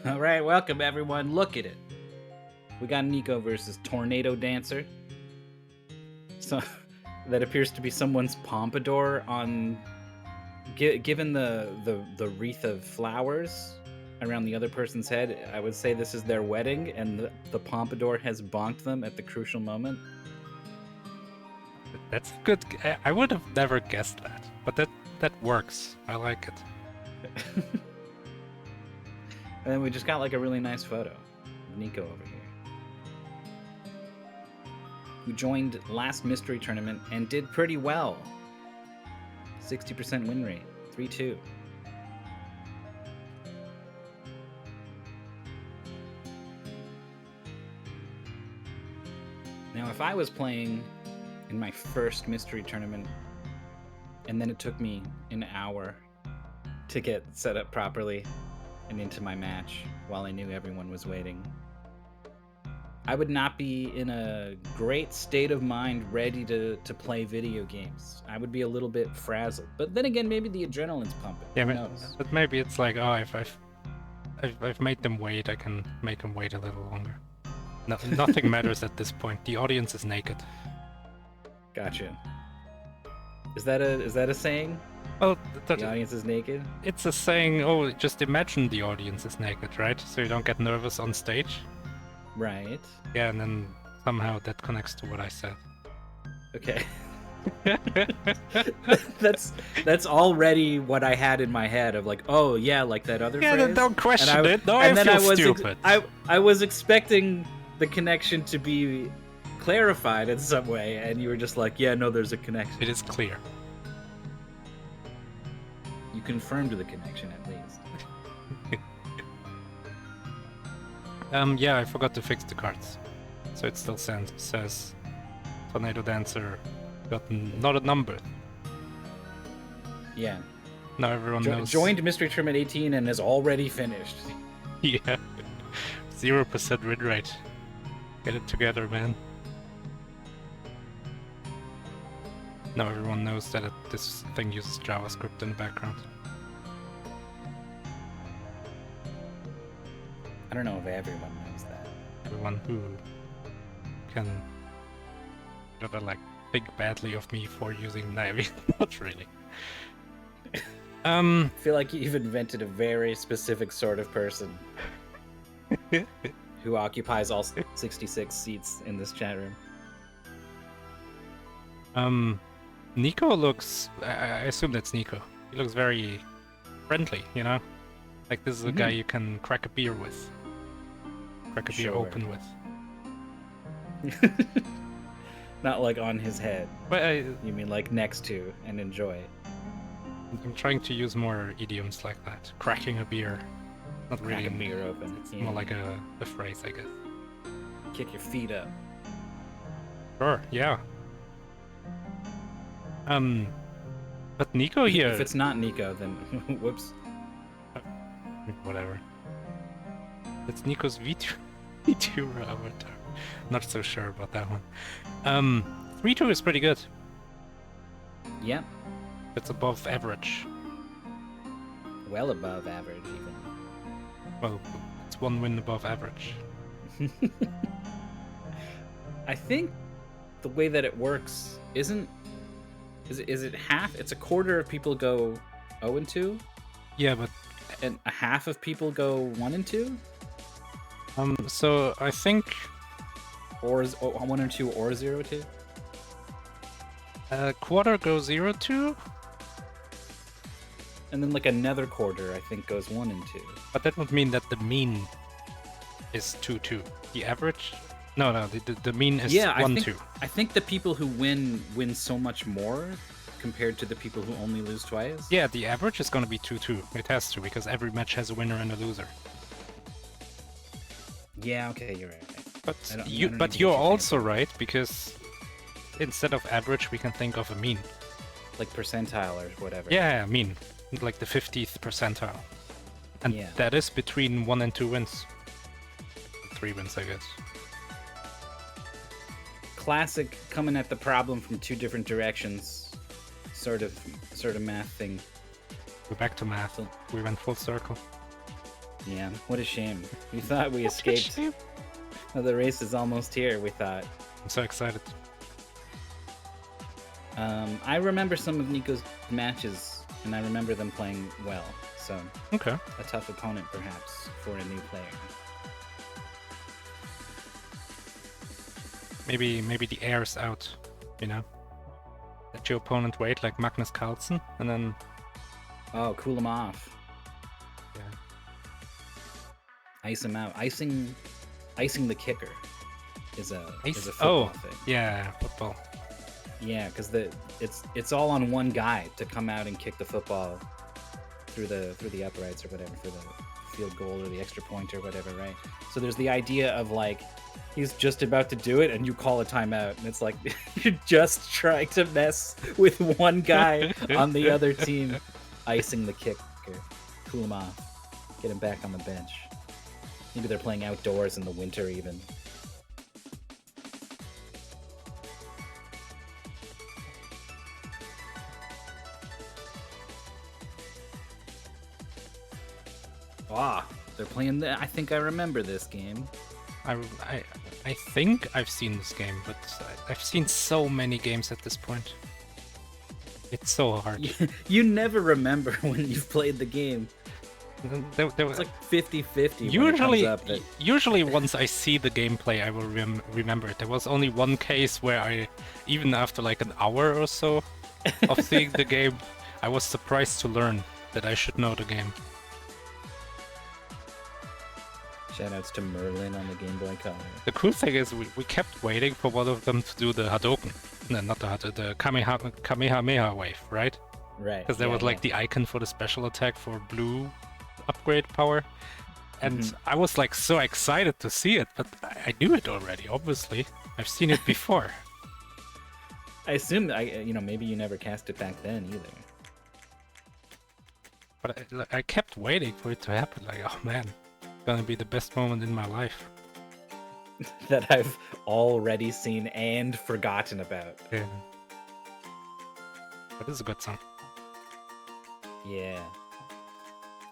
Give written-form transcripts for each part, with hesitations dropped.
All right, welcome everyone. Look at it. We got Nico versus Tornadodancer. So that appears to be someone's pompadour on. Given the wreath of flowers around the other person's head, I would say this is their wedding, and the pompadour has bonked them at the crucial moment. That's good. I would have never guessed that, but that works. I like it. And then we just got like a really nice photo of Nico over here, who joined last mystery tournament and did pretty well. 60% win rate, 3-2. Now, if I was playing in my first mystery tournament, and then it took me an hour to get set up properly and into my match while I knew everyone was waiting, I would not be in a great state of mind ready to play video games. I would be a little bit frazzled. But then again, maybe the adrenaline's pumping. Yeah, Who knows? but maybe it's like, oh, if I've made them wait, I can make them wait a little longer. No, nothing matters at this point. The audience is naked. Gotcha. Is that a saying? Well, The audience is naked? it's a saying. Oh, just imagine the audience is naked, right? So you don't get nervous on stage. Right. Yeah, and then somehow that connects to what I said. Okay. that's already what I had in my head of like, oh yeah, like that other Yeah, phrase. then don't question And it. No, I feel stupid. I was expecting the connection to be clarified in some way, and you were just like, yeah, no, there's a connection. It is clear. You confirmed the connection at least. Yeah, I forgot to fix the cards. So it still says Tornadodancer got not a number. Yeah. Now everyone knows. Joined Mystery Tournament 18 and is already finished. Yeah. 0% win rate. Get it together, man. Now everyone knows that this thing uses JavaScript in the background. I don't know if everyone knows that. Everyone who can like think badly of me for using Navi. Not really. I feel like you've invented a very specific sort of person who occupies all 66 seats in this chat room. Nico looks. I assume that's Nico. He looks very friendly, you know? Like this is a guy you can crack a beer with. Crack a beer open with. Not like on his head. But You mean like next to and enjoy. I'm trying to use more idioms like that. Cracking a beer. Not Crack really. a beer open. It's Yeah. more like a phrase, I guess. Kick your feet up. Sure, yeah. But Nico here. If it's not Nico, then whoops. Whatever. It's Nico's VTuber avatar. Not so sure about that one. 3-2 is pretty good. Yep. It's above average. Well above average, even. Well, it's one win above average. I think the way that it works is it half? It's a quarter of people go 0 and 2, Yeah, but and a half of people go 1 and 2, so I think or is 1 and 2 or 0-2. quarter goes 0-2, And then like another quarter, I think, goes 1 and 2. but that would mean that the mean is 2-2. The average? No, the mean is 1-2. I think the people who win so much more compared to the people who only lose twice. Yeah, the average is going to be 2-2. It has to, because every match has a winner and a loser. Yeah, okay, you're right. But I don't you're need to also right, because instead of average, we can think of a mean. Like percentile or whatever. Yeah, mean. Like the 50th percentile. And Yeah. that is between 1 and 2 wins. 3 wins, I guess. Classic coming at the problem from two different directions. Sort of math thing. We're back to math. We went full circle. Yeah, what a shame. We thought we escaped. Oh, the race is almost here, we thought. I'm so excited. I remember some of Nico's matches, and I remember them playing well. So, Okay. a tough opponent, perhaps, for a new player. Maybe the air's out, you know? Let your opponent wait like Magnus Carlsen, and then... Oh, cool him off. Yeah. Ice him out. Icing the kicker is a football thing. Yeah, football. Yeah, because it's all on one guy to come out and kick the football through the uprights or whatever, for the field goal or the extra point or whatever, right? So there's the idea of like he's just about to do it and you call a timeout, and it's like you're just trying to mess with one guy on the other team, icing the kicker, cool him off, get him back on the bench. Maybe they're playing outdoors in the winter even. Ah, they're playing I think I remember this game. I think I've seen this game, but I've seen so many games at this point. It's so hard. You never remember when you've played the game. It's like 50-50. Usually once I see the gameplay, I will remember it. There was only one case where even after like an hour or so of seeing the game, I was surprised to learn that I should know the game. Shoutouts to Merlin on the Game Boy Color. The cool thing is we kept waiting for one of them to do the Hadouken. No, not the Kamehameha wave, right? Right. Because there was like the icon for the special attack for blue upgrade power. And I was like so excited to see it, but I knew it already, obviously. I've seen it before. I assume maybe you never cast it back then either. But I kept waiting for it to happen. Like, oh man, it's gonna be the best moment in my life. That I've already seen and forgotten about. Yeah. But it's a good song. Yeah.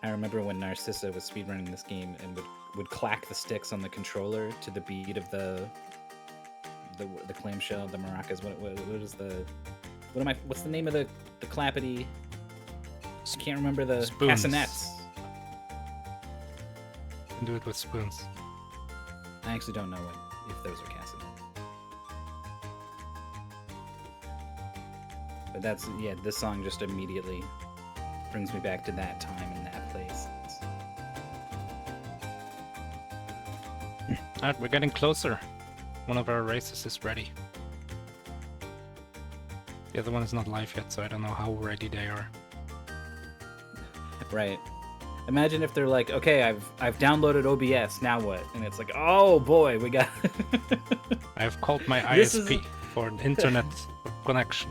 I remember when Narcissa was speedrunning this game and would clack the sticks on the controller to the beat of the clamshell, the maracas. What's the name of the clappity? I can't remember the Spoons. castanets. You can do it with spoons. I actually don't know if those are castanets. But this song just immediately brings me back to that time and that place. Alright, we're getting closer. One of our races is ready. The other one is not live yet, so I don't know how ready they are. Right. Imagine if they're like, okay, I've downloaded OBS, now what? And it's like, oh boy, we got... I've called my ISP for an internet connection.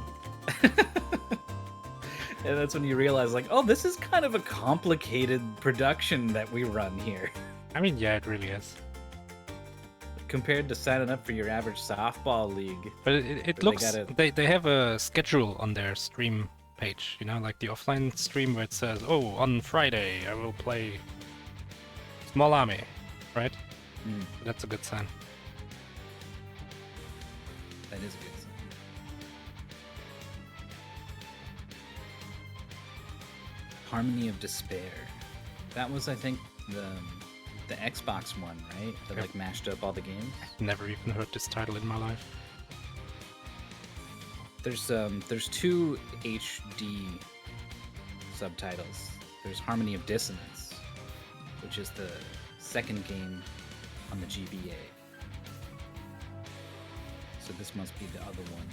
And that's when you realize, like, oh, this is kind of a complicated production that we run here. I mean, yeah, it really is. Compared to signing up for your average softball league. But it looks... They have a schedule on their stream page, you know, like the offline stream where it says, oh, on Friday I will play Small Army, right? That's a good sign. That is a good sign. Harmony of Despair. That was, I think, the Xbox one, right? That like mashed up all the games. Never even heard this title in my life. There's two HD subtitles. There's Harmony of Dissonance, which is the second game on the GBA. So this must be the other one.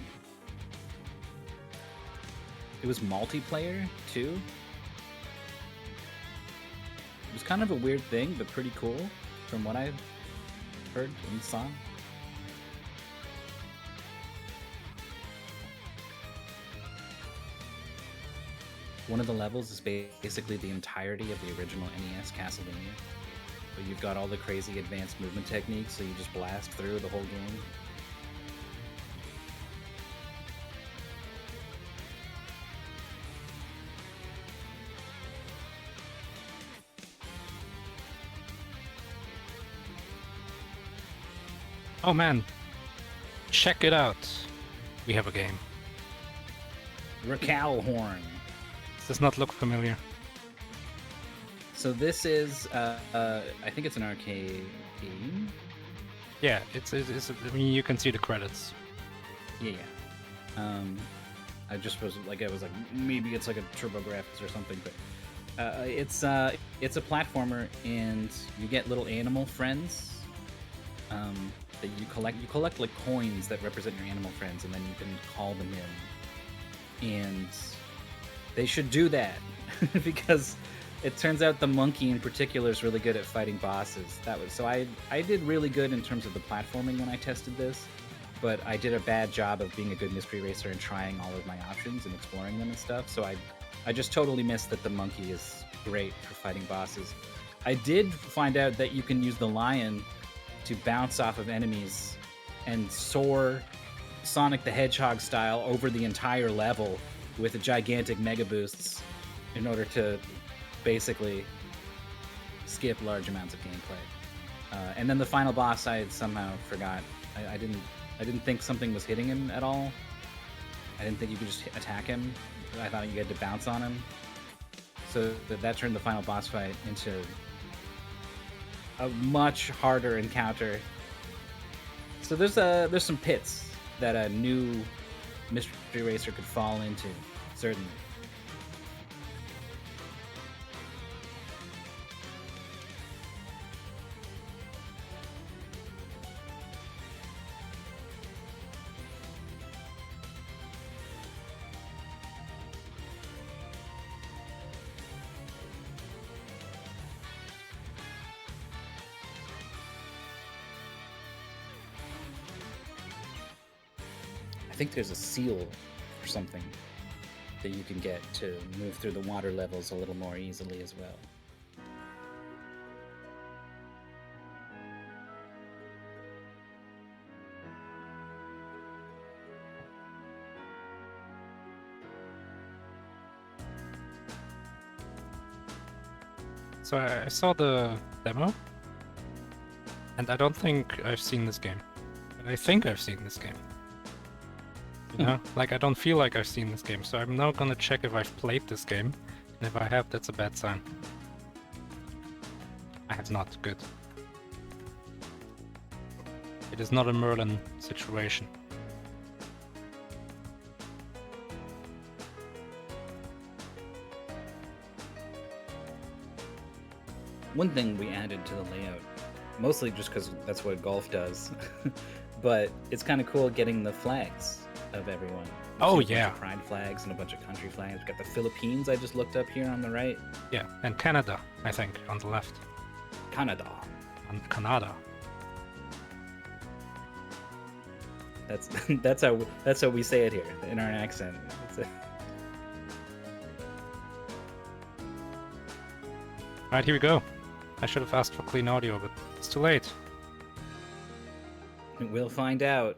It was multiplayer too. It was kind of a weird thing, but pretty cool from what I heard and saw. One of the levels is basically the entirety of the original NES Castlevania, but you've got all the crazy advanced movement techniques, so you just blast through the whole game. Oh man, check it out. We have a game. Recalhorn. Does this not look familiar? So this is, I think it's an arcade game. Yeah, it's I mean, you can see the credits. Yeah. I was like, maybe it's like a TurboGrafx or something, but it's a platformer, and you get little animal friends that you collect. You collect like coins that represent your animal friends, and then you can call them in. And they should do that because it turns out the monkey in particular is really good at fighting bosses. I did really good in terms of the platforming when I tested this, but I did a bad job of being a good mystery racer and trying all of my options and exploring them and stuff. So I just totally missed that the monkey is great for fighting bosses. I did find out that you can use the lion to bounce off of enemies and soar Sonic the Hedgehog style over the entire level with gigantic mega boosts in order to basically skip large amounts of gameplay. And then the final boss, I somehow forgot. I didn't think something was hitting him at all. I didn't think you could just attack him. I thought you had to bounce on him. So that turned the final boss fight into a much harder encounter. So there's some pits that a new mystery racer could fall into, certainly. I think there's a seal or something that you can get to move through the water levels a little more easily as well. So I saw the demo, and I don't think I've seen this game. But I think I've seen this game. You know? Like, I don't feel like I've seen this game, so I'm now gonna check if I've played this game, and if I have, that's a bad sign. I have not. Good. It is not a Merlin situation. One thing we added to the layout, mostly just because that's what golf does, but it's kind of cool getting the flags of everyone. Oh, We've seen a yeah. bunch of pride flags and a bunch of country flags. We've got the Philippines I just looked up here on the right. Yeah, and Canada, I think, on the left. Canada. And Canada. That's how we say it here in our accent. Alright, here we go. I should have asked for clean audio, but it's too late. We'll find out.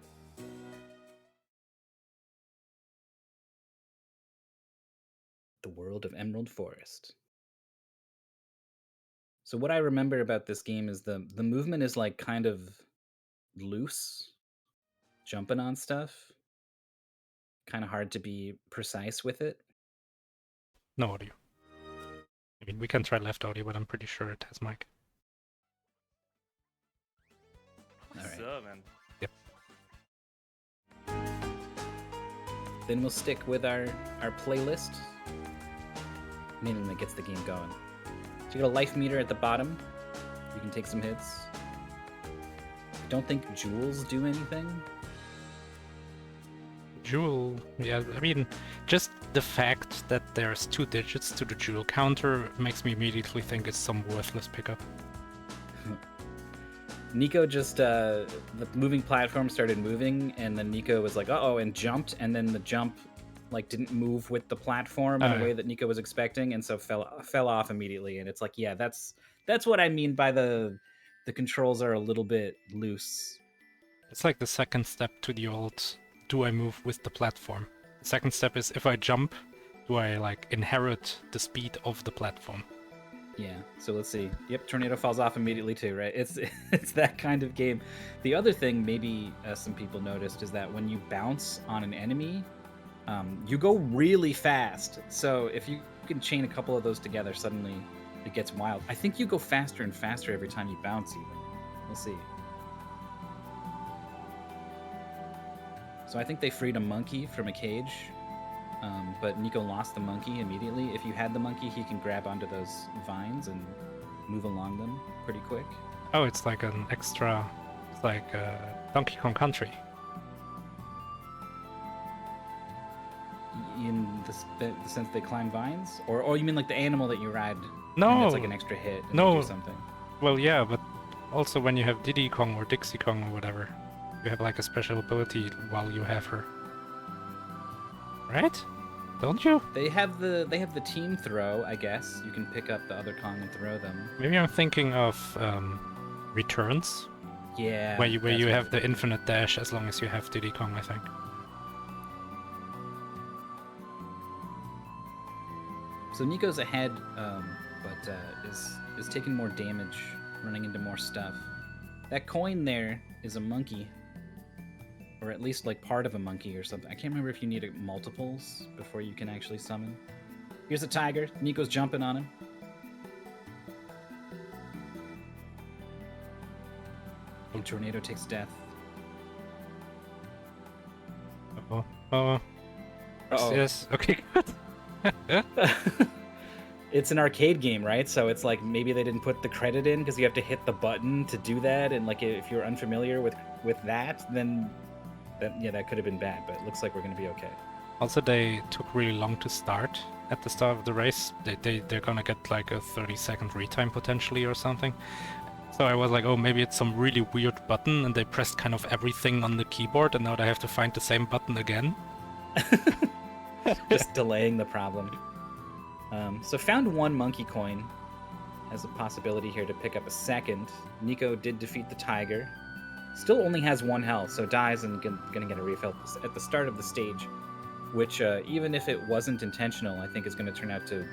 The world of Emerald Forest. So what I remember about this game is the movement is like kind of loose, jumping on stuff. Kind of hard to be precise with it. No audio. I mean, we can try left audio, but I'm pretty sure it has mic. All right. What's up, man? Yep. Then we'll stick with our playlist. Anything that gets the game going. So you got a life meter at the bottom. You can take some hits. I don't think jewels do anything. Jewel, yeah, I mean, just the fact that there's 2 digits to the jewel counter makes me immediately think it's some worthless pickup. Nico just, the moving platform started moving, and then Nico was like, uh-oh, and jumped, and then the jump, like, didn't move with the platform in a way that Nico was expecting, and so fell off immediately, and it's like, yeah, that's what I mean by the controls are a little bit loose. It's like the second step to the old, do I move with the platform? The second step is, if I jump, do I, like, inherit the speed of the platform? Yeah, so let's see. Yep, tornado falls off immediately too, right? It's that kind of game. The other thing maybe some people noticed is that when you bounce on an enemy, you go really fast. So if you can chain a couple of those together, suddenly it gets wild. I think you go faster and faster every time you bounce even. We'll see. So I think they freed a monkey from a cage, but Nico lost the monkey immediately. If you had the monkey, he can grab onto those vines and move along them pretty quick. Oh, it's like an extra... It's like Donkey Kong Country. In the sense they climb vines? Or you mean like the animal that you ride? No! And it's like an extra hit and no. they do something. Well, yeah, but also when you have Diddy Kong or Dixie Kong or whatever, you have like a special ability while you have her. Right? Don't you? They have the team throw, I guess. You can pick up the other Kong and throw them. Maybe I'm thinking of Returns. Yeah. Where you have the infinite dash as long as you have Diddy Kong, I think. So Nico's ahead, but is taking more damage, running into more stuff. That coin there is a monkey, or at least like part of a monkey or something. I can't remember if you need multiples before you can actually summon. Here's a tiger. Nico's jumping on him. A tornado takes death. Oh. Yes. Okay. Good. It's an arcade game, right? So it's like maybe they didn't put the credit in because you have to hit the button to do that, and like if you're unfamiliar with that, then that could have been bad. But it looks like we're gonna be okay. Also, they took really long to start at the start of the race. They're gonna get like a 30-second retime potentially or something. So I was like, oh, maybe it's some really weird button, and they pressed kind of everything on the keyboard, and now they have to find the same button again. Just delaying the problem. So found one monkey coin. Has a possibility here to pick up a second. Nico did defeat the tiger. Still only has 1 health, so dies and gonna get a refill at the start of the stage, which even if it wasn't intentional, I think is gonna turn out to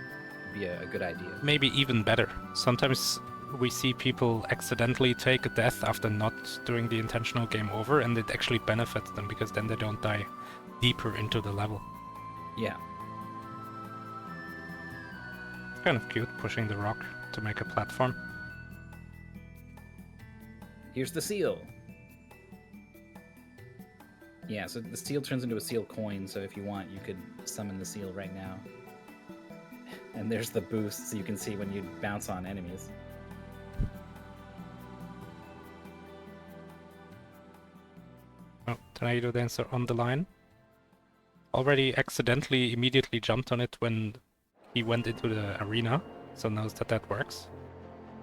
be a good idea. Maybe even better. Sometimes we see people accidentally take a death after not doing the intentional game over, and it actually benefits them because then they don't die deeper into the level. Yeah. It's kind of cute pushing the rock to make a platform. Here's the seal. Yeah, so the seal turns into a seal coin, so if you want, you could summon the seal right now. And there's the boost, so you can see when you bounce on enemies. Oh, tornadodancer on the line. Already accidentally immediately jumped on it when he went into the arena, so knows that works.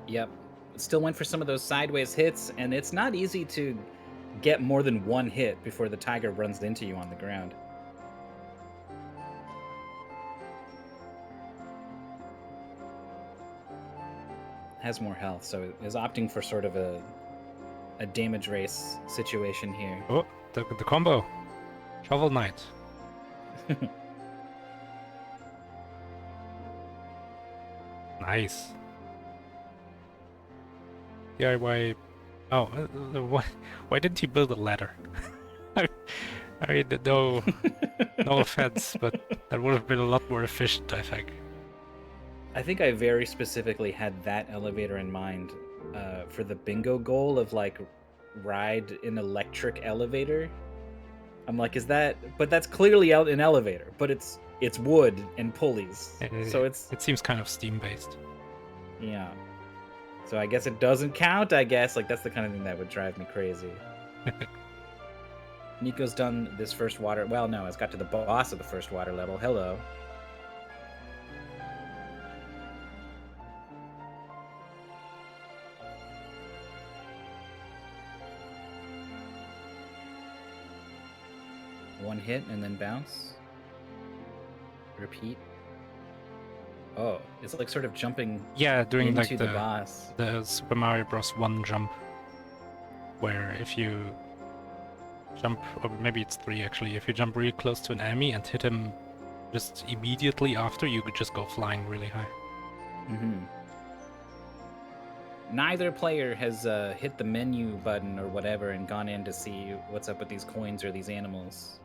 Yep. Still went for some of those sideways hits, and it's not easy to get more than 1 hit before the tiger runs into you on the ground. Has more health, so is opting for sort of a damage race situation here. Oh, the combo. Shovel Knight. Nice. DIY. Oh, why didn't he build a ladder? I mean, no offense, but that would have been a lot more efficient, I think. I think I very specifically had that elevator in mind for the bingo goal of like ride an electric elevator. I'm like, is that? But that's clearly an elevator, but it's wood and pulleys, so it seems kind of steam-based. Yeah. So I guess it doesn't count. I guess like that's the kind of thing that would drive me crazy. Nico's done this first water. Well, no, it's got to the boss of the first water level. Hello. One hit and then bounce. Repeat. Oh, it's like sort of jumping. Yeah, doing into like the boss. The Super Mario Bros. 1 jump, where if you jump, or maybe it's 3 actually, if you jump really close to an enemy and hit him just immediately after, you could just go flying really high. Mm-hmm. neither player has hit the menu button or whatever and gone in to see what's up with these coins or these animals.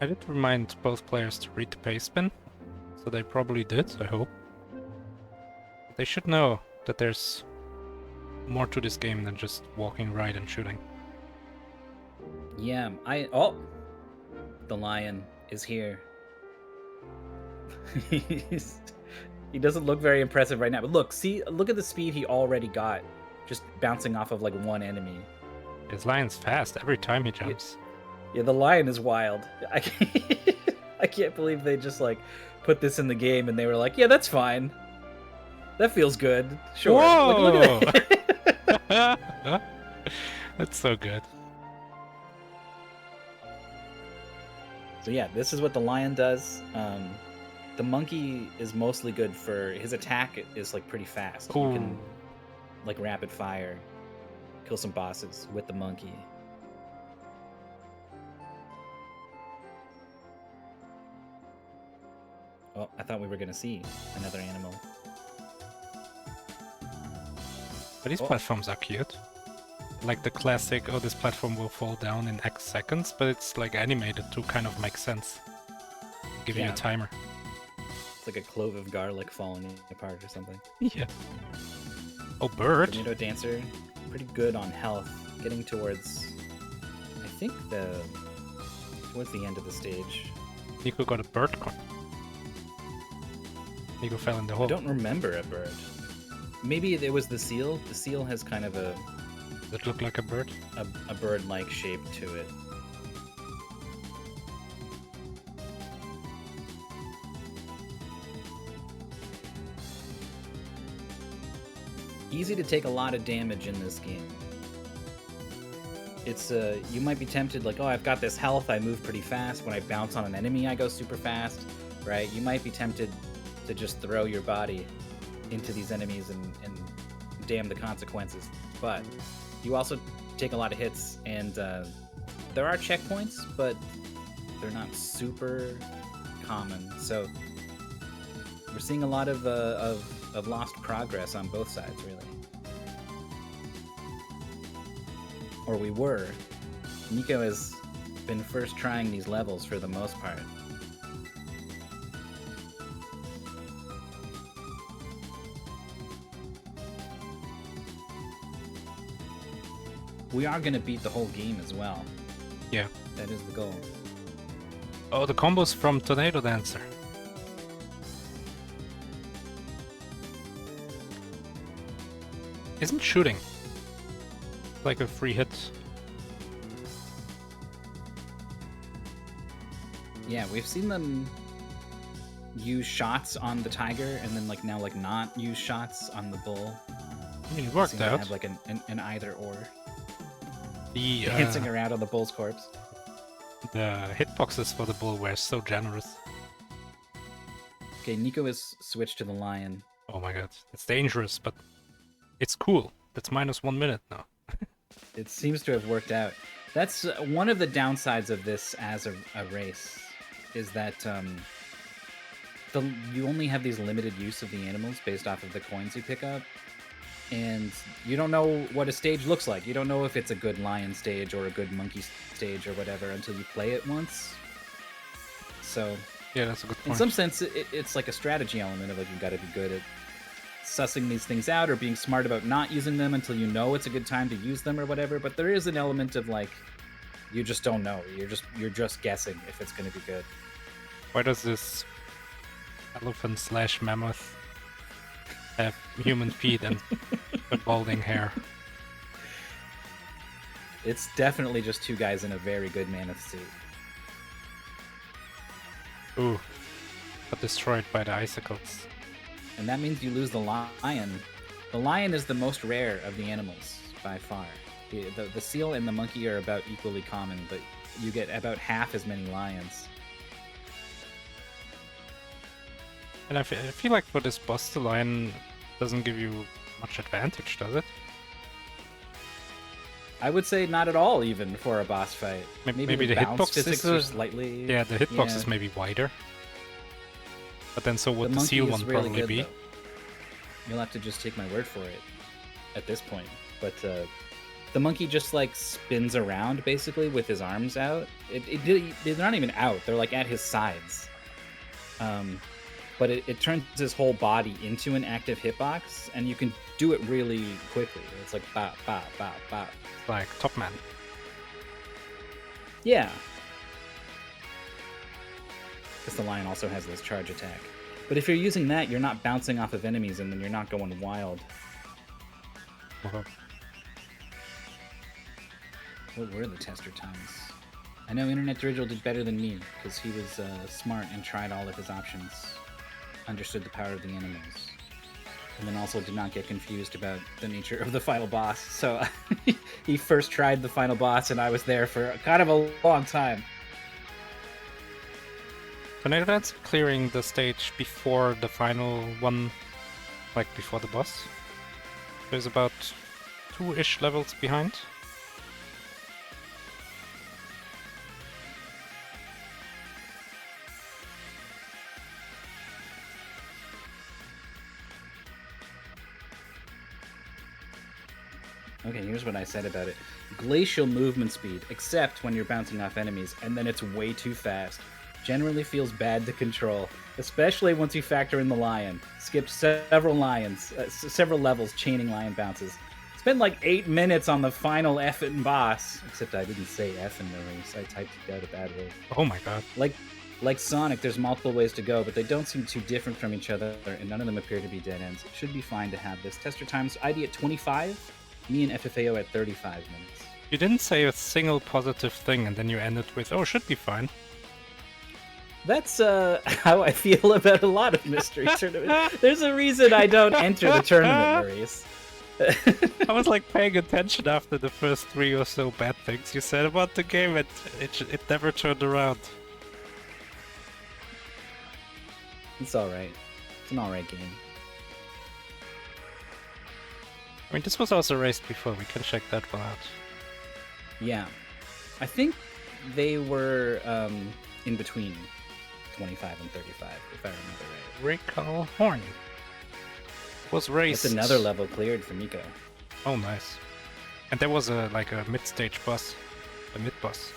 I did remind both players to read the pace bin, so they probably did, I hope. They should know that there's more to this game than just walking right and shooting. Yeah, oh, the lion is here. He doesn't look very impressive right now, but look at the speed he already got, just bouncing off of like one enemy. His lion's fast every time he jumps. Yeah, the lion is wild. I can't believe they just like put this in the game and they were like, yeah, that's fine. That feels good. Sure. Whoa! Look at that. That's so good. So yeah, this is what the lion does. The monkey is mostly good for his attack is like pretty fast. Ooh. You can like rapid fire, kill some bosses with the monkey. Oh, I thought we were gonna see another animal. But these platforms are cute. Like the classic, oh, this platform will fall down in X seconds, but it's like animated to kind of make sense. Give you a timer. It's like a clove of garlic falling apart or something. Yeah. Oh, bird. Tornadodancer, pretty good on health. Getting towards, I think towards the end of the stage. Nico got a bird coin. Nico fell in the hole. I don't remember a bird. Maybe it was the seal. The seal has kind of a... Does it look like a bird? A bird-like shape to it. Easy to take a lot of damage in this game. It's you might be tempted like, oh, I've got this health, I move pretty fast. When I bounce on an enemy, I go super fast, right? You might be tempted to just throw your body into these enemies and damn the consequences. But you also take a lot of hits, and there are checkpoints, but they're not super common. So we're seeing a lot of lost progress on both sides, really. Or we were. Nico has been first trying these levels for the most part. We are going to beat the whole game as well. Yeah. That is the goal. Oh, the combos from Tornadodancer. Isn't shooting like a free hit? Yeah, we've seen them use shots on the tiger and then like now like not use shots on the bull. I mean, it worked out. Have like an either or. The dancing around on the bull's corpse. The hitboxes for the bull were so generous. Okay, Nico has switched to the lion. Oh my god, it's dangerous, but it's cool. That's -1 minute now. It seems to have worked out. That's one of the downsides of this as a race, is that you only have these limited use of the animals based off of the coins you pick up, and you don't know what a stage looks like. You don't know if it's a good lion stage or a good monkey stage or whatever until you play it once. So yeah, that's a good point. In some sense, it's like a strategy element of like you've got to be good at sussing these things out or being smart about not using them until you know it's a good time to use them or whatever. But there is an element of like you just don't know. You're just guessing if it's going to be good. Why does this elephant/mammoth have human feet and a balding hair? It's definitely just two guys in a very good mammoth suit. Ooh, but destroyed by the icicles. And that means you lose the lion. The lion is the most rare of the animals, by far. The seal and the monkey are about equally common, but you get about half as many lions. And I feel like for this boss, the lion doesn't give you much advantage, does it? I would say not at all, even for a boss fight. Maybe the hitbox is slightly... Yeah, the hitbox is maybe wider. But then so would the seal one really probably good, be. Though. You'll have to just take my word for it at this point. But the monkey just like spins around basically with his arms out. They're not even out. They're like at his sides. But it turns his whole body into an active hitbox, and you can do it really quickly. It's like bop, bop, bop, bop. Like Top Man. Yeah. Because the lion also has this charge attack. But if you're using that, you're not bouncing off of enemies, and then you're not going wild. Uh-huh. What were the tester times? I know Internet Dirigil did better than me, because he was smart and tried all of his options. Understood the power of the animals. And then also did not get confused about the nature of the final boss. So he first tried the final boss, and I was there for kind of a long time. Tornadodancer clearing the stage before the final one, like before the boss. There's about 2-ish levels behind. Okay, here's what I said about it. Glacial movement speed, except when you're bouncing off enemies, and then it's way too fast. Generally feels bad to control, especially once you factor in the lion. Skipped several levels chaining lion bounces. Spent like 8 minutes on the final effing boss. Except I didn't say F in the race. I typed it out a bad way. Oh my god. Like Sonic, there's multiple ways to go, but they don't seem too different from each other, and none of them appear to be dead ends. It should be fine to have this. Tester times, ID at 25, me and FFAO at 35 minutes. You didn't say a single positive thing, and then you ended with, oh, should be fine. That's how I feel about a lot of mystery tournaments. There's a reason I don't enter the tournament, Maurice. I was like paying attention after the first 3 or so bad things you said about the game, and it never turned around. It's alright. It's an alright game. I mean, this was also raced before, we can check that one out. Yeah. I think they were in between 25 and 35, if I remember right. Recalhorn was raced. That's another level cleared for Nico. Oh, nice. And there was a mid-stage boss, a mid-boss.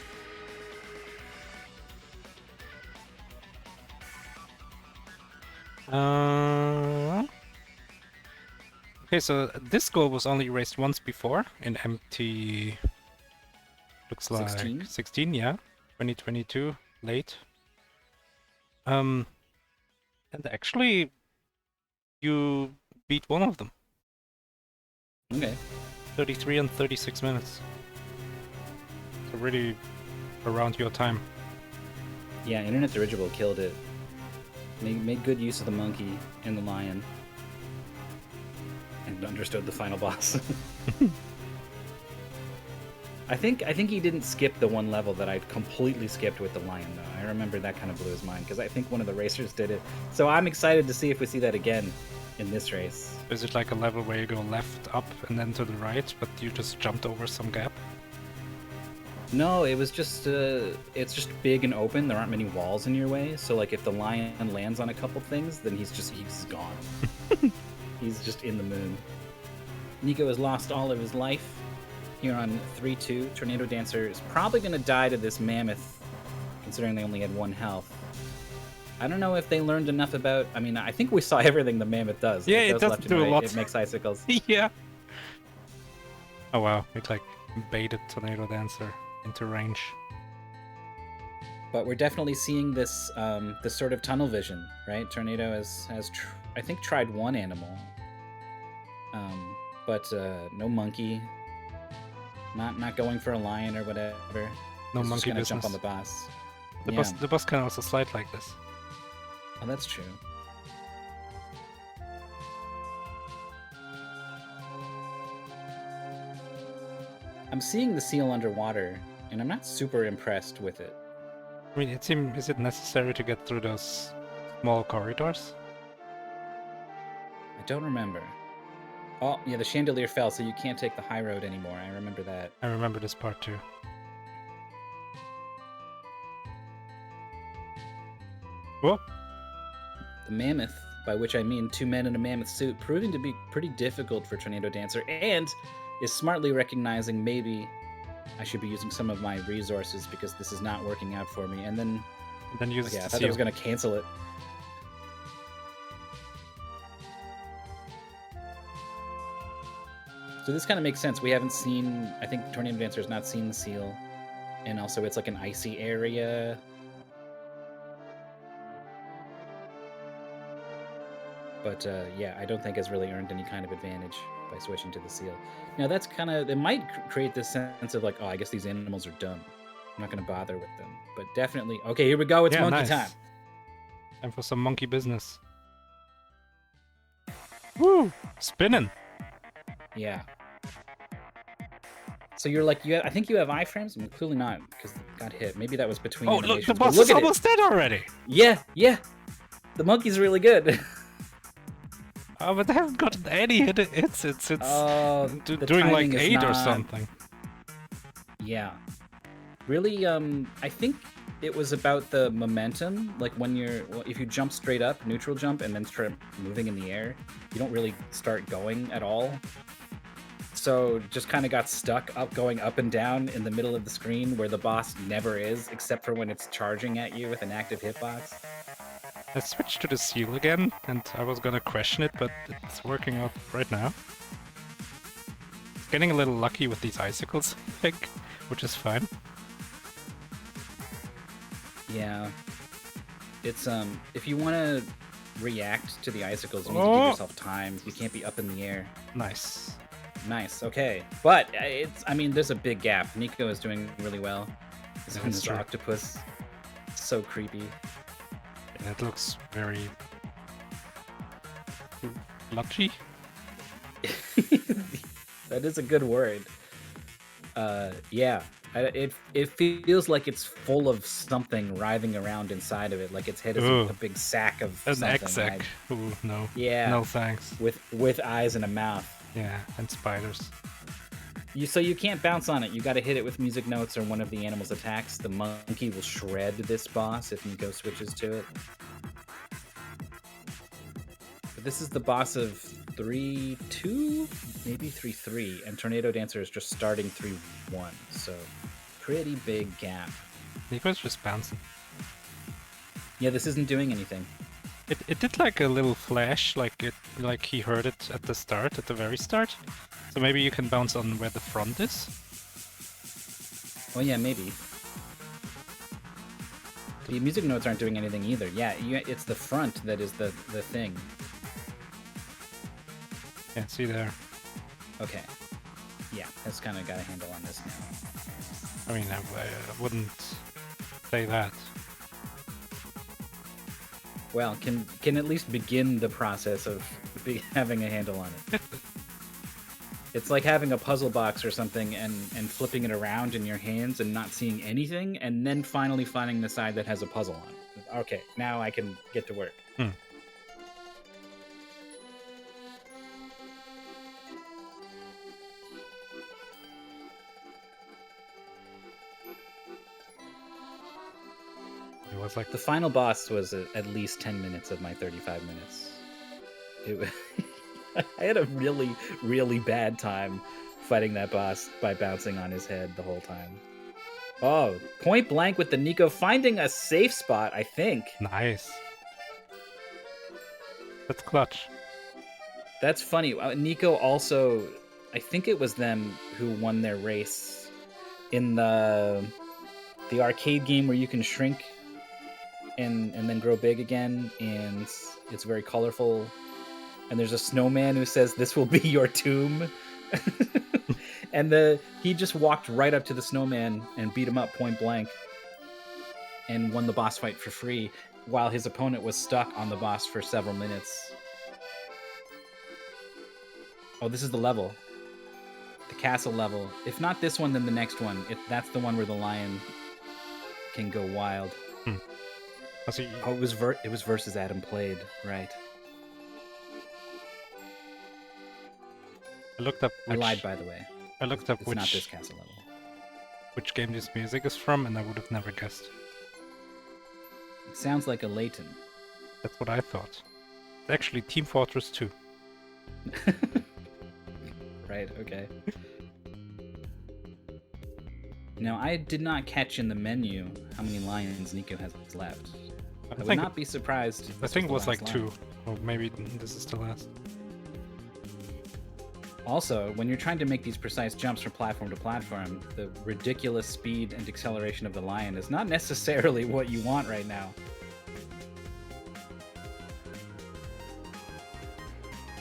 Okay, so this goal was only raced once before in MT. Looks like 16, yeah, 2022 late. And actually, you beat one of them. Okay. 33 and 36 minutes. So really around your time. Yeah, Internet Dirigible killed it. Made good use of the monkey and the lion. And understood the final boss. I think he didn't skip the one level that I completely skipped with the lion, though. I remember that kind of blew his mind, because I think one of the racers did it. So I'm excited to see if we see that again in this race. Is it like a level where you go left, up, and then to the right, but you just jumped over some gap? No, it was just, it's just big and open. There aren't many walls in your way. So, like, if the lion lands on a couple things, then he's gone. He's just in the moon. Nico has lost all of his life. Here on 3-2, Tornadodancer is probably going to die to this mammoth, considering they only had 1 health. I don't know if they learned enough about... I mean, I think we saw everything the mammoth does. Yeah, it does do a lot. It makes icicles. Yeah. Oh wow, it like baited Tornadodancer into range. But we're definitely seeing this this sort of tunnel vision, right? Tornado has I think tried one animal, but no monkey. Not going for a lion or whatever. No He's monkey just gonna business. jump on the boss. The boss can also slide like this. Oh, that's true. I'm seeing the seal underwater, and I'm not super impressed with it. I mean, is it necessary to get through those small corridors? I don't remember. Oh, yeah, the chandelier fell, so you can't take the high road anymore. I remember that. I remember this part too. Whoa! The mammoth by which I mean 2 men in a mammoth suit, proving to be pretty difficult for Tornadodancer, and is smartly recognizing maybe I should be using some of my resources because this is not working out for me. And then use okay, the I thought I seal. was going to cancel it. So this kind of makes sense. We haven't seen, I think Tornadodancer has not seen the seal. And also it's like an icy area. But yeah, I don't think has really earned any kind of advantage by switching to the seal. Now that's kind of, it might create this sense of like, oh, I guess these animals are dumb. I'm not going to bother with them. But definitely, okay, here we go. It's monkey time. Time for some monkey business. Woo! Spinning. Yeah. So you're like, I think you have iframes? I'm clearly not, because it got hit. Maybe that was between look, the boss is almost dead already. Yeah. The monkey's really good. Oh, but they haven't gotten any hits. It's doing like 8 or something. Yeah. Really, I think it was about the momentum. Like when if you jump straight up, neutral jump, and then start moving in the air, you don't really start going at all. So just kind of got stuck going up and down in the middle of the screen where the boss never is, except for when it's charging at you with an active hitbox. I switched to the seal again, and I was gonna question it, but it's working out right now. Getting a little lucky with these icicles, I think, which is fine. Yeah. It's, if you want to react to the icicles, you need to give yourself time. You can't be up in the air. Nice. Nice, okay. But, I mean, there's a big gap. Nico is doing really well. This octopus, so creepy. That looks very lucky. That is a good word. Yeah, it feels like it's full of something writhing around inside of it, like its head is a big sack of something. An egg sack. Ooh, no. Yeah. No thanks. With eyes and a mouth. Yeah, and spiders. So you can't bounce on it. You got to hit it with music notes or one of the animal's attacks. The monkey will shred this boss if Nico switches to it. But this is the boss of 3-2, maybe 3-3, and Tornadodancer is just starting 3-1. So pretty big gap. Nico's just bouncing. Yeah, this isn't doing anything. It did like a little flash, like he heard it at the very start. So maybe you can bounce on where the front is. Oh yeah, maybe. The music notes aren't doing anything either. Yeah, it's the front that is the thing. Yeah, see there. Okay. Yeah, that's kind of got a handle on this now. I mean, I wouldn't say that. Well, can at least begin the process of having a handle on it. It's like having a puzzle box or something and flipping it around in your hands and not seeing anything, and then finally finding the side that has a puzzle on it. Okay, now I can get to work. It was like the final boss was at least 10 minutes of my 35 minutes. I had a really, really bad time fighting that boss by bouncing on his head the whole time. Oh, point blank with the Nico finding a safe spot, I think. Nice. That's clutch. That's funny. Nico also, I think it was them who won their race in the arcade game where you can shrink and then grow big again, and it's very colorful. And there's a snowman who says, "This will be your tomb." And he just walked right up to the snowman and beat him up point blank and won the boss fight for free, while his opponent was stuck on the boss for several minutes. Oh, this is the level. The castle level. If not this one, then the next one. That's the one where the lion can go wild. Oh, it was versus Adam Played, right? I looked up. I lied, by the way. I looked up it's not this castle level. Which game this music is from, and I would have never guessed. It sounds like a Layton. That's what I thought. actually Team Fortress 2. Right, okay. Now, I did not catch in the menu how many lions Nico has left. I would not be surprised if I think it was like lion. 2, or maybe this is the last. Also, when you're trying to make these precise jumps from platform to platform, the ridiculous speed and acceleration of the lion is not necessarily what you want right now.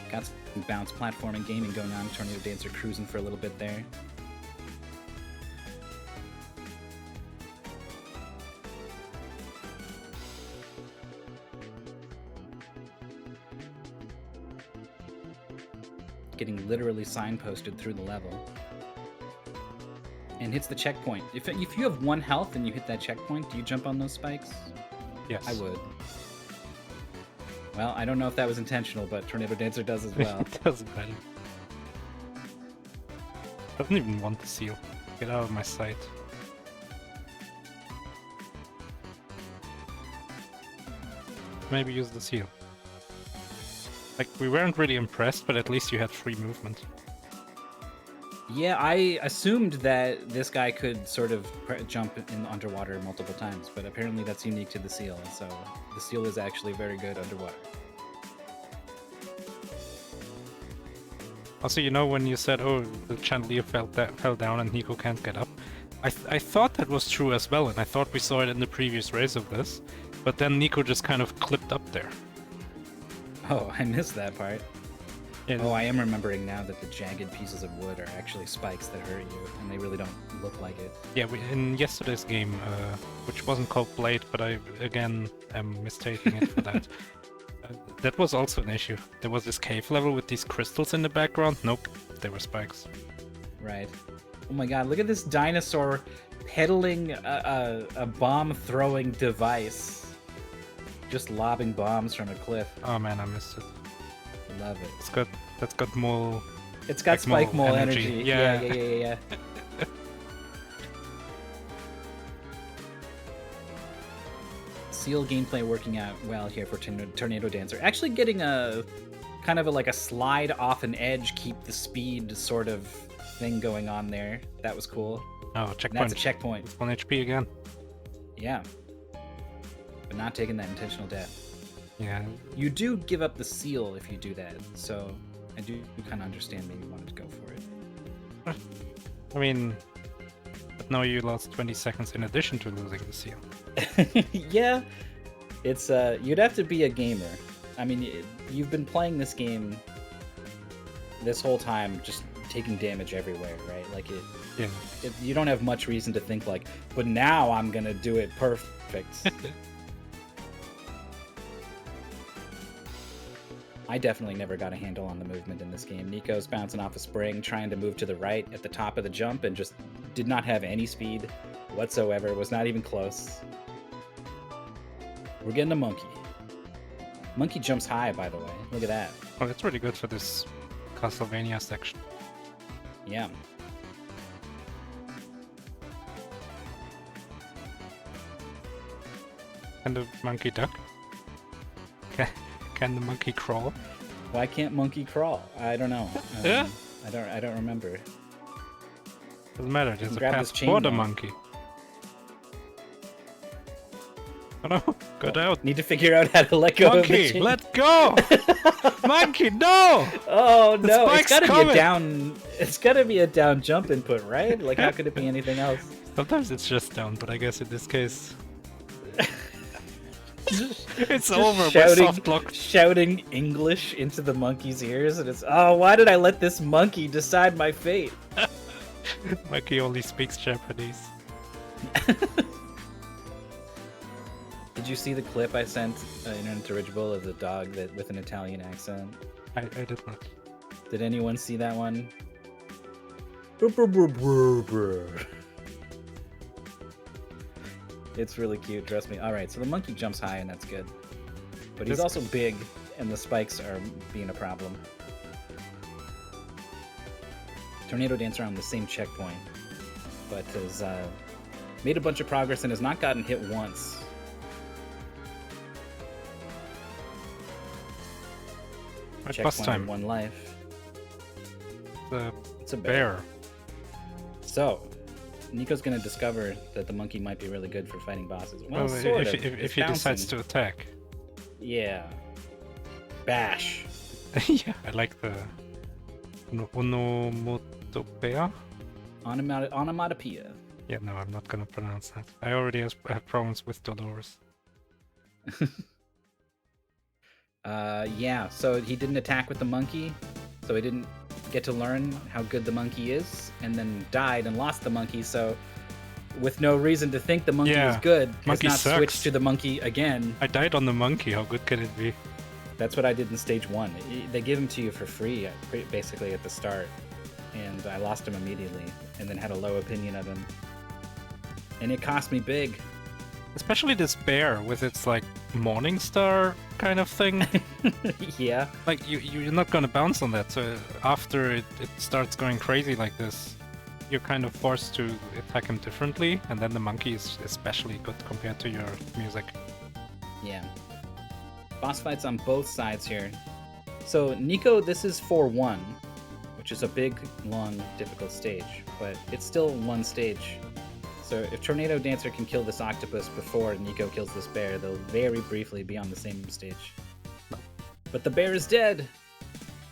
Got some bounce platforming gaming going on. Tornadodancer cruising for a little bit there. Getting literally signposted through the level. And hits the checkpoint. If you have 1 health and you hit that checkpoint, do you jump on those spikes? Yes. I would. Well, I don't know if that was intentional, but Tornadodancer does as well. It doesn't matter. Doesn't even want the seal. Get out of my sight. Maybe use the seal. Like, we weren't really impressed, but at least you had free movement. Yeah, I assumed that this guy could sort of jump in underwater multiple times, but apparently that's unique to the seal, so the seal is actually very good underwater. Also, you know when you said, oh, the chandelier fell down and Nico can't get up? I thought that was true as well, and I thought we saw it in the previous race of this, but then Nico just kind of clipped up there. Oh, I missed that part. Yeah. Oh, I am remembering now that the jagged pieces of wood are actually spikes that hurt you, and they really don't look like it. Yeah, in yesterday's game, which wasn't called Blade, but I, again, am mistaking it for that. That was also an issue. There was this cave level with these crystals in the background. Nope, they were spikes. Right. Oh my god, look at this dinosaur pedaling a bomb-throwing device. Just lobbing bombs from a cliff. Oh man, I missed it. Love it. That's got mole. It's got spike mole energy. Yeah. Yeah. Seal gameplay working out well here for Tornadodancer. Actually getting a kind of like a slide off an edge, keep the speed sort of thing going on there. That was cool. Oh, checkpoint. And that's a checkpoint. 1 HP again. Yeah. But not taking that intentional death. Yeah. You do give up the seal if you do that, so I do kind of understand maybe you wanted to go for it. I mean, but now you lost 20 seconds in addition to losing the seal. Yeah, it's you'd have to be a gamer. I mean, you've been playing this game this whole time, just taking damage everywhere, right? Like you don't have much reason to think like, but now I'm gonna do it perfect. I definitely never got a handle on the movement in this game. Nico's bouncing off a spring, trying to move to the right at the top of the jump, and just did not have any speed whatsoever. Was not even close. We're getting a monkey. Monkey jumps high, by the way. Look at that. Oh, that's really good for this Castlevania section. Yeah. Can the monkey duck? Can the monkey crawl? Why can't monkey crawl? I don't know. Yeah. I don't remember. Doesn't matter. There's a grab path this chain for the though. monkey. Oh no! Got out. Need to figure out how to let go of the Monkey, chain. let go! Monkey, no! Oh The no! It's spike's gotta be coming. a down. It's gotta be a down jump input, right? Like how could it be anything else? Sometimes it's just down, but I guess in this case, it's Just over with soft lock. shouting English into the monkey's ears, and it's, oh, why did I let this monkey decide my fate? Monkey only speaks Japanese. Did you see the clip I sent in Untitled of the dog that with an Italian accent? I did not. Did anyone see that one? It's really cute, trust me. Alright, so the monkey jumps high and that's good. But he's also big and the spikes are being a problem. Tornadodancer on the same checkpoint, but has made a bunch of progress and has not gotten hit once. Right, Checkpoint boss with time. 1 life. It's a bear. So, Nico's gonna discover that the monkey might be really good for fighting bosses. Well, Oh, sort of. if he decides to attack. Yeah. Bash. Yeah, I like the onomatopoeia. Onomatopoeia. Yeah, no, I'm not gonna pronounce that. I already have problems with Dolores. Yeah, so he didn't attack with the monkey, so he didn't get to learn how good the monkey is, and then died and lost the monkey, so with no reason to think the monkey was good, has monkey not sucks. switched to the monkey again. I died on the monkey, how good can it be? That's what I did in stage 1. They give him to you for free, basically at the start, and I lost him immediately, and then had a low opinion of him. And it cost me big. Especially this bear with its like morning star kind of thing. Yeah. Like you're not gonna bounce on that, so after it starts going crazy like this, you're kind of forced to attack him differently, and then the monkey is especially good compared to your music. Yeah. Boss fights on both sides here. So Nico, this is 4-1, which is a big, long, difficult stage, but it's still one stage. So if Tornadodancer can kill this octopus before Nico kills this bear, they'll very briefly be on the same stage. But the bear is dead!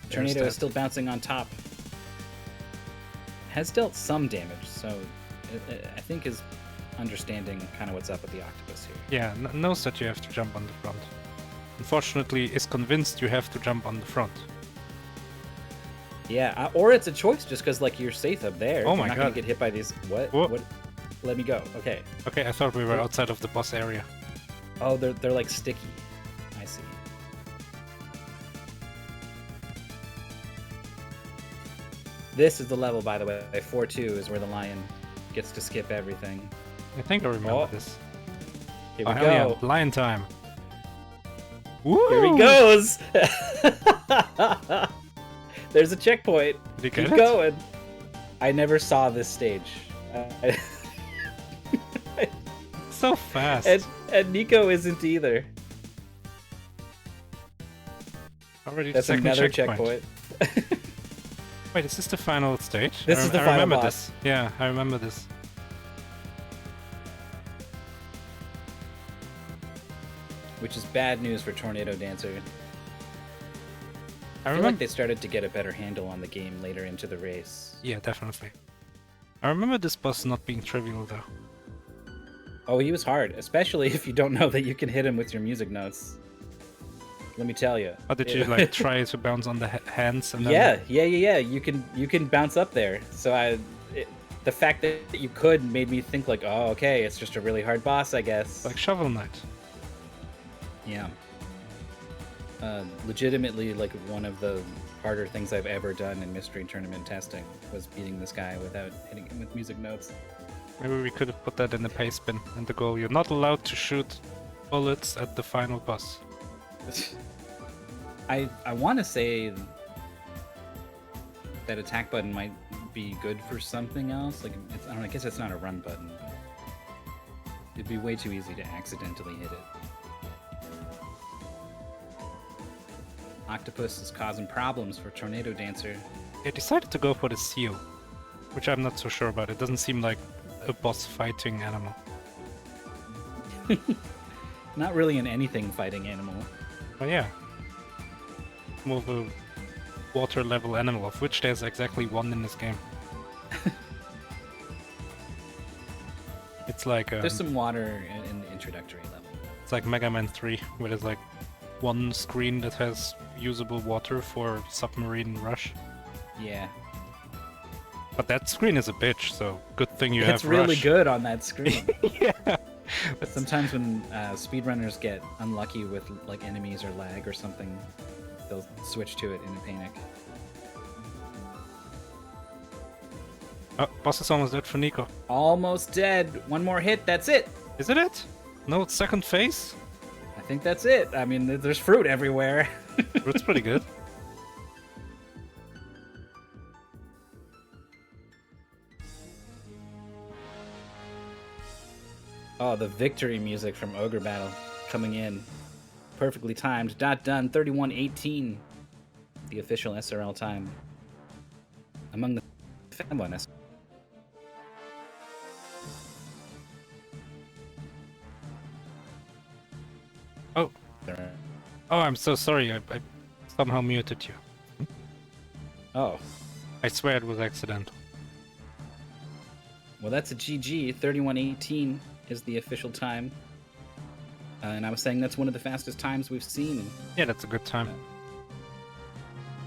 Tornado is still bouncing on top. Has dealt some damage, so I think is understanding kind of what's up with the octopus here. Yeah, knows that you have to jump on the front. Unfortunately, is convinced you have to jump on the front. Yeah, or it's a choice just because like you're safe up there. Oh you're my not god! Gonna get hit by these. What? Whoa. What? Let me go. Okay. Okay, I thought we were outside of the boss area. Oh, they're like sticky. I see. This is the level, by the way. 4-2 is where the lion gets to skip everything. I think I remember this. Here we hell go. Yeah. Lion time. Woo! Here he goes. There's a checkpoint. Did Keep going. I never saw this stage. So fast. And Nico isn't either. Already That's second another checkpoint. Wait, is this the final stage? This is the final remember boss. This. Yeah, I remember this. Which is bad news for Tornadodancer. I feel remember like they started to get a better handle on the game later into the race. Yeah, definitely. I remember this boss not being trivial though. Oh, he was hard, especially if you don't know that you can hit him with your music notes. Let me tell you. Or did you like try to bounce on the hands and then... Yeah. You can bounce up there. So the fact that you could made me think like, oh, okay, it's just a really hard boss, I guess. Like Shovel Knight. Yeah. Legitimately, like one of the harder things I've ever done in mystery tournament testing was beating this guy without hitting him with music notes. Maybe we could have put that in the pace bin and the goal. You're not allowed to shoot bullets at the final boss. I want to say that attack button might be good for something else. Like I don't know, I guess it's not a run button, but it'd be way too easy to accidentally hit it. Octopus is causing problems for Tornadodancer. I decided to go for the seal, which I'm not so sure about. It doesn't seem like a boss fighting animal. Not really an anything fighting animal. Oh yeah. More of a water level animal, of which there's exactly one in this game. It's like there's some water in the introductory level. It's like Mega Man 3, where there's like one screen that has usable water for submarine rush. Yeah. But that screen is a bitch, so good thing you have It's really rush. good on that screen. Yeah. Sometimes when speedrunners get unlucky with like enemies or lag or something, they'll switch to it in a panic. Oh, boss is almost dead for Nico. Almost dead. One more hit, that's it. Is it? No second phase? I think that's it. I mean, there's fruit everywhere. Fruit's pretty good. Oh, the victory music from Ogre Battle coming in. Perfectly timed. Dot done. 31-18. the official SRL time among the fan S. Oh. Oh, I'm so sorry. I somehow muted you. Oh. I swear it was accidental. Well, that's a GG. 31:18 is the official time. And I was saying that's one of the fastest times we've seen. Yeah, that's a good time.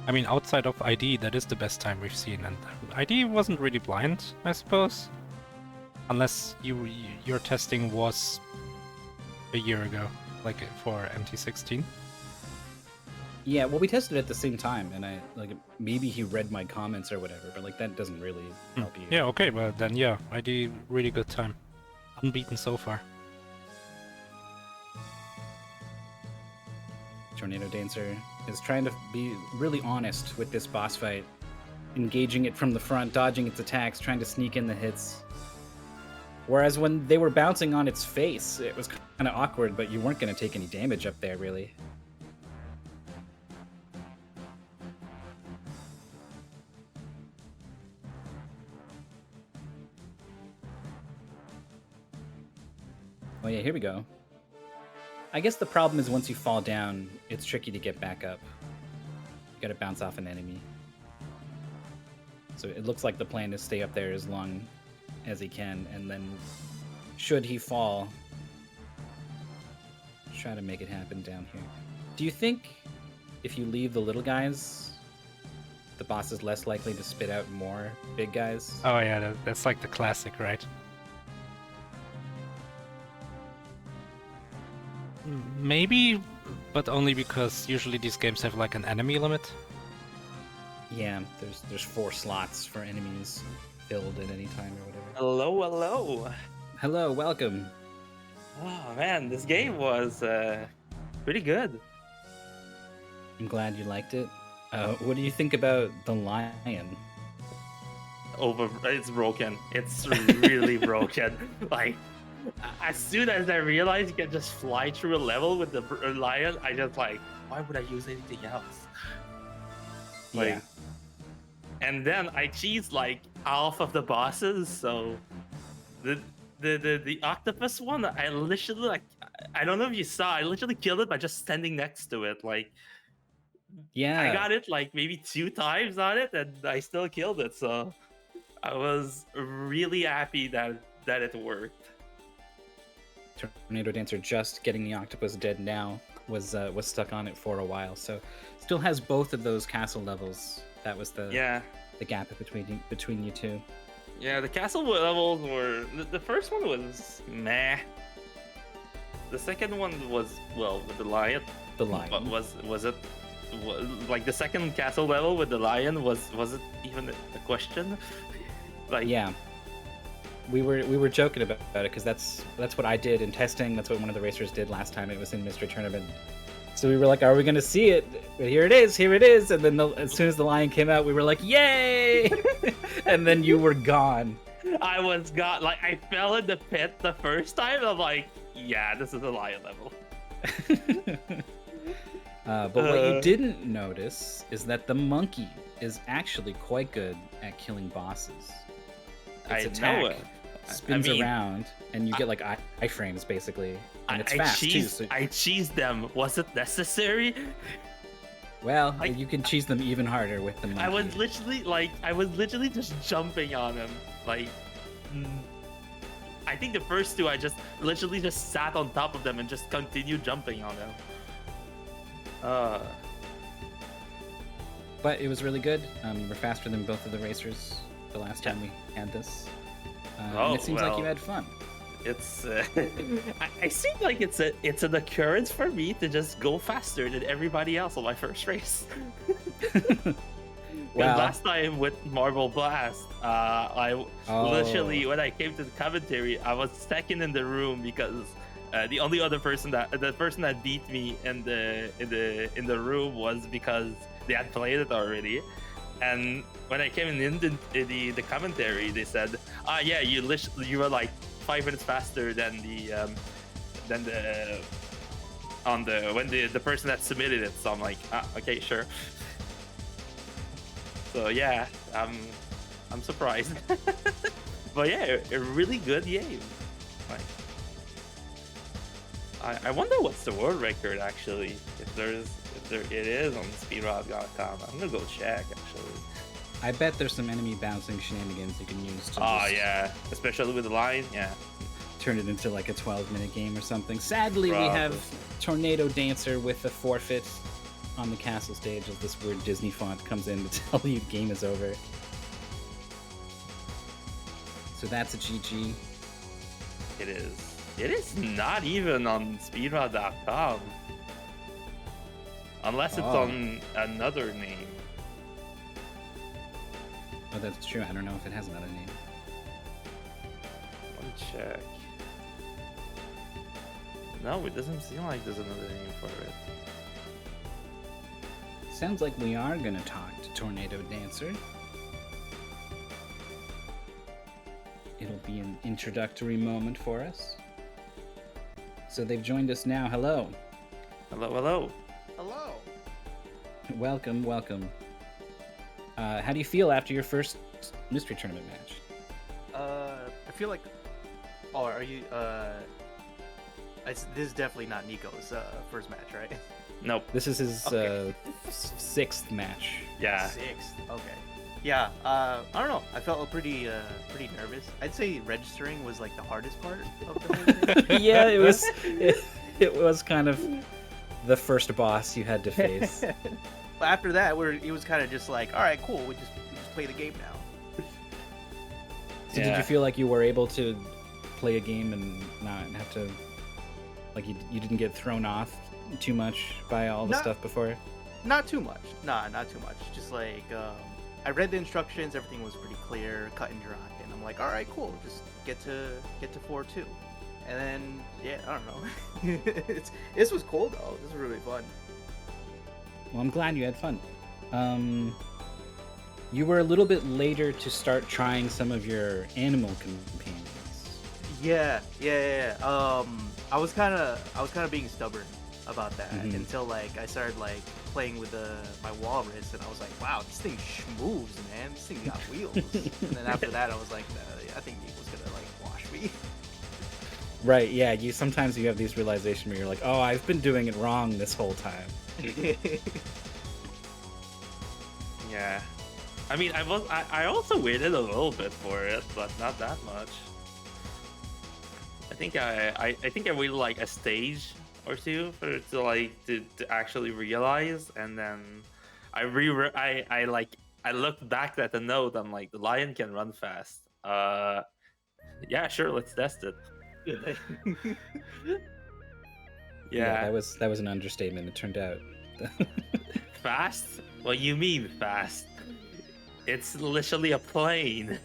I mean, outside of ID, that is the best time we've seen. And ID wasn't really blind, I suppose. Unless your testing was a year ago, like for MT16. Yeah, well, we tested at the same time, and I maybe he read my comments or whatever, but like that doesn't really help you. Yeah, okay, but then yeah, ID really good time, unbeaten so far. Tornadodancer is trying to be really honest with this boss fight, engaging it from the front, dodging its attacks, trying to sneak in the hits. Whereas when they were bouncing on its face, it was kind of awkward, but you weren't going to take any damage up there, really. Oh yeah, here we go. I guess the problem is once you fall down, it's tricky to get back up. You gotta bounce off an enemy. So it looks like the plan is stay up there as long as he can, and then should he fall, try to make it happen down here. Do you think if you leave the little guys, the boss is less likely to spit out more big guys? Oh yeah, that's like the classic, right? Maybe, but only because usually these games have like an enemy limit. Yeah, there's 4 slots for enemies filled at any time or whatever. Hello, hello. Hello, welcome. Oh man, this game was pretty good. I'm glad you liked it. What do you think about the lion? It's broken. It's really broken. Like, as soon as I realized you can just fly through a level with the lion, I just like, why would I use anything else? Like, Yeah. And then I cheesed like half of the bosses, so the octopus one, I literally like, I don't know if you saw, I literally killed it by just standing next to it. Like, Yeah. I got it like maybe 2 times on it, and I still killed it. So I was really happy that it worked. Tornadodancer just getting the octopus dead now was stuck on it for a while, so still has both of those castle levels. That was the gap between you two. Yeah, the castle levels were the first one was meh. The second one was, well, with the lion. The lion Was it like the second castle level with the lion? Was it even a question? Like, yeah. We were joking about it because that's what I did in testing. That's what one of the racers did last time it was in Mystery Tournament. So we were like, "Are we gonna see it?" But here it is. And then as soon as the lion came out, we were like, "Yay!" And then you were gone. I was gone. Like, I fell in the pit the first time. I'm like, "Yeah, this is a lion level." But what you didn't notice is that the monkey is actually quite good at killing bosses. Its attack spins around, and you get like iframes basically, and it's fast too. So... I cheesed them. Was it necessary? Well, you can cheese them even harder with the monkey. I was literally just jumping on him. Like, I think the first 2, I just literally just sat on top of them and just continued jumping on them. But it was really good. You were faster than both of the racers the last time we had this. And it seems like you had fun. It's I seem like it's an occurrence for me to just go faster than everybody else on my first race. Wow. Last time with Marble Blast, literally when I came to the commentary, I was second in the room because the only other person that beat me in the room was because they had played it already. And when I came in the commentary, they said, yeah, you were like 5 minutes faster than the person that submitted it." So I'm like, okay, sure. So yeah, I'm surprised. But yeah, a really good game. Like, I wonder what's the world record actually. If it is on speedrun.com. I'm gonna go check actually. I bet there's some enemy bouncing shenanigans you can use to Oh just yeah, especially with the line. Yeah. turn it into like a 12-minute game or something. Sadly, we have Tornadodancer with a forfeit on the castle stage as this weird Disney font comes in to tell you game is over. So that's a GG. It is. It is not even on speedrun.com. Unless it's on another name. Oh, that's true. I don't know if it has another name. Let me check. No, it doesn't seem like there's another name for it. Sounds like we are gonna talk to Tornadodancer. It'll be an introductory moment for us. So they've joined us now. Hello. Hello, hello. Hello. Welcome, welcome. How do you feel after your first mystery tournament match? I feel like. Oh, are you? This is definitely not Nico's first match, right? Nope. This is his Okay. sixth match. Yeah. Sixth. Okay. Yeah. I don't know. I felt pretty nervous. I'd say registering was like the hardest part of the whole thing. Yeah, it was. It was kind of the first boss you had to face. But after that, it was kind of just like, all right, cool. We just play the game now. So did you feel like you were able to play a game and not have to, like you didn't get thrown off too much by all the stuff before? Not too much. Nah, not too much. Just like I read the instructions, everything was pretty clear, cut and dry, and I'm like, all right, cool. Just get to 4-2, and then yeah, I don't know. This was cool though. This was really fun. Well, I'm glad you had fun. You were a little bit later to start trying some of your animal companions. Yeah. I was kind of being stubborn about that until like I started like playing with my walrus, and I was like, wow, this thing moves, man. This thing got wheels. And then after that, I was like, I think Nico's gonna like wash me. Right, yeah, sometimes you have these realizations where you're like, oh, I've been doing it wrong this whole time. Yeah. I mean, I also waited a little bit for it, but not that much. I think I waited like a stage or two for it to like to actually realize, and then I looked back at the note. I'm like, the lion can run fast. Yeah, sure, let's test it. Yeah, that was an understatement. It turned out. Fast? What you mean fast? It's literally a plane.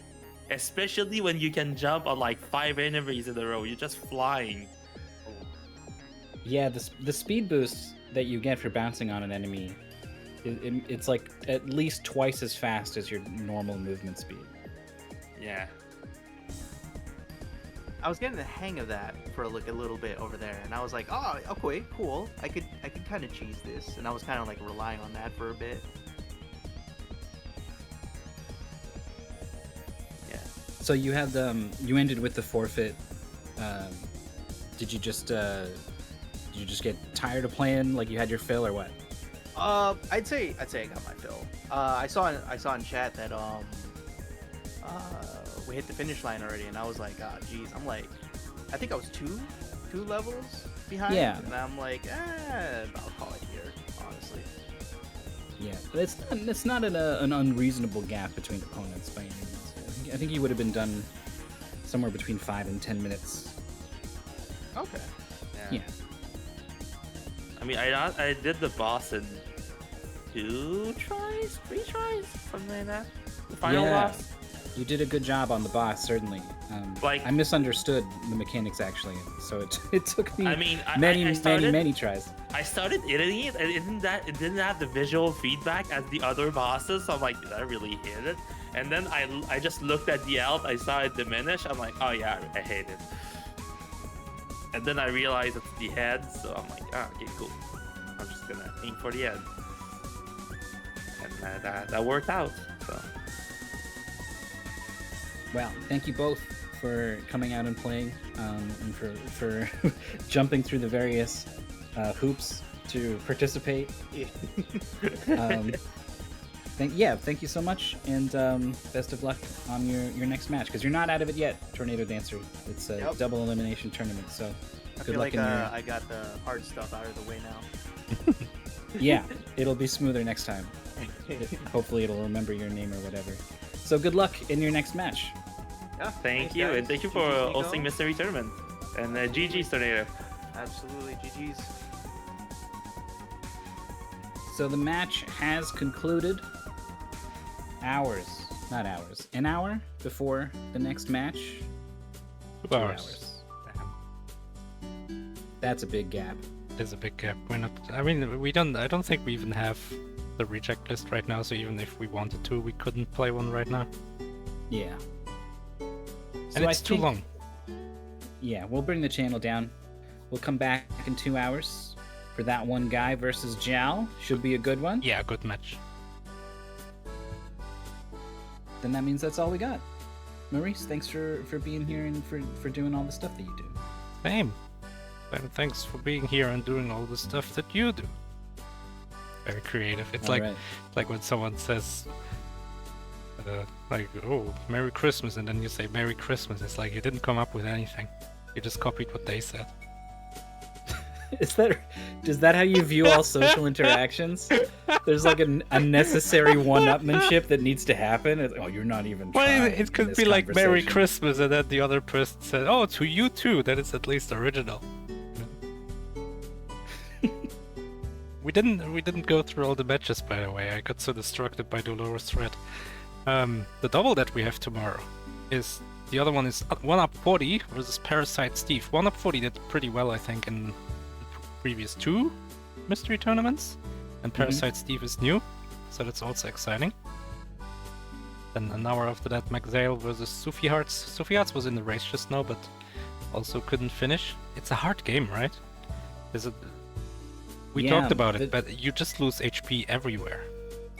Especially when you can jump on like 5 enemies in a row. You're just flying. Yeah, the speed boost that you get for bouncing on an enemy, it's like at least twice as fast as your normal movement speed. Yeah. I was getting the hang of that for like a little bit over there, and I was like, oh, okay, cool. I could kind of cheese this, and I was kind of like relying on that for a bit. Yeah. So you had you ended with the forfeit. Did you just get tired of playing? Like you had your fill, or what? I'd say I got my fill. I saw in chat that we hit the finish line already, and I was like, ah, geez. I'm like, I think I was two levels behind. Yeah. And I'm like, I'll call it here, honestly. Yeah, but it's not an unreasonable gap between opponents by any means. I think you would have been done somewhere between 5 and 10 minutes. Okay. Yeah. I mean, I did the boss in 2 tries, 3 tries, something like that. The final boss. You did a good job on the boss, certainly. I misunderstood the mechanics actually, so it took me many tries. I started editing it, and it didn't have the visual feedback as the other bosses. So I'm like, did I really hit it? And then I just looked at the health. I saw it diminish. I'm like, oh yeah, I hate it. And then I realized it's the head, so I'm like, okay, cool. I'm just gonna aim for the head, and that worked out. Well, thank you both for coming out and playing, and for jumping through the various hoops to participate. Thank you so much, and best of luck on your next match, because you're not out of it yet, Tornadodancer. It's a double elimination tournament, so good luck in your... I got the hard stuff out of the way now. Yeah, it'll be smoother next time. Hopefully it'll remember your name or whatever. So good luck in your next match. Yeah, Thank you, guys. and thank you for GG's, Nico. hosting Mystery Tournament. And GG's Tornado. Absolutely, GG's. So the match has concluded. An hour before the next match. 2 hours. That's a big gap. There's a big gap. We're not. I mean, we don't. I don't think we even have the reject list right now. So even if we wanted to, we couldn't play one right now. Yeah. And it's too long. Yeah, we'll bring the channel down. We'll come back in 2 hours for that one guy versus Jal. Should be a good one. Yeah, good match. Then that means that's all we got. Maurice, thanks for being here and for doing all the stuff that you do. Same. And thanks for being here and doing all the stuff that you do. Very creative. It's All like right. like when someone says, "Oh, Merry Christmas," and then you say "Merry Christmas." It's like you didn't come up with anything. You just copied what they said. Is that how you view all social interactions? There's like an unnecessary one-upmanship that needs to happen. It's, oh, you're not even Well, trying it in could this be like "Merry conversation." Christmas," and then the other person said, "Oh, to you too." That is at least original. We didn't go through all the matches, by the way. I got so distracted by Dolores' thread. The double that we have tomorrow is the other one is 1UP 40 versus Parasite Steve. 1UP 40 did pretty well, I think, in the previous 2 mystery tournaments, and Parasite Steve is new, so that's also exciting. Then an hour after that, Maxale versus Sophie Hearts. Sophie Hearts was in the race just now, but also couldn't finish. It's a hard game, right? We Yeah, talked about it, but you just lose HP everywhere.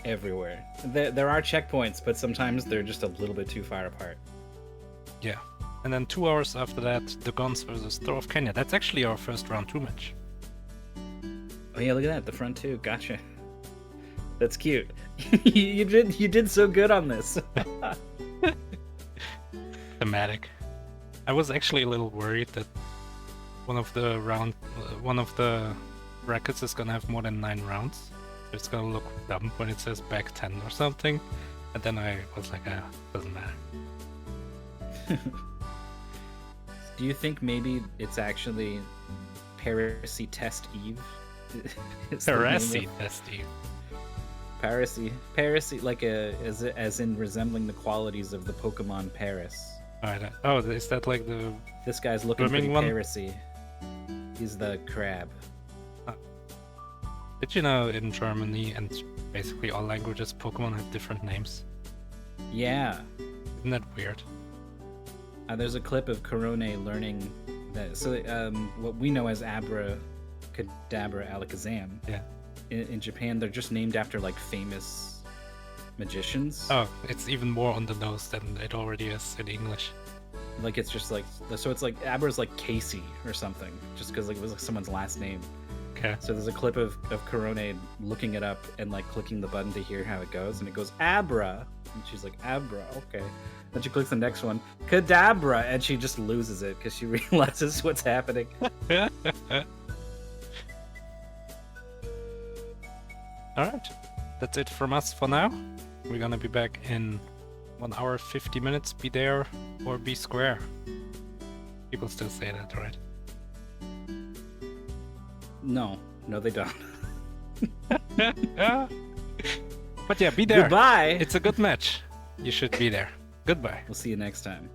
Everywhere. There are checkpoints, but sometimes they're just a little bit too far apart. Yeah. And then 2 hours after that, the Guns versus Thor of Kenya. That's actually our first round 2 match. Oh yeah, look at that, the front two. Gotcha. That's cute. you did so good on this. Thematic. I was actually a little worried that one of the brackets is gonna have more than 9 rounds. It's gonna look dumb when it says back 10 or something. And then I was like, doesn't matter. Do you think maybe it's actually Piracy Test Eve? Piracy Test Eve. Piracy, like as in resembling the qualities of the Pokemon Paris. Oh, is that like the... This guy's looking Swimming pretty one? Piracy. He's the crab. Did you know in Germany and basically all languages, Pokemon have different names? Yeah. Isn't that weird? There's a clip of Korone learning that. So what we know as Abra, Kadabra, Alakazam. Yeah. In Japan, they're just named after like famous magicians. Oh, it's even more on the nose than it already is in English. Like it's just like, so it's like Abra's like Casey or something, just because like it was like someone's last name. Okay. So there's a clip of Korone looking it up and like clicking the button to hear how it goes, and it goes Abra, and she's like Abra, okay. Then she clicks the next one, Kadabra, and she just loses it because she realizes what's happening. Alright, that's it from us for now. We're gonna be back in 1 hour 50 minutes. Be there or be square. People still say that, right? No, they don't. But yeah, be there. Goodbye. It's a good match. You should be there. Goodbye. We'll see you next time.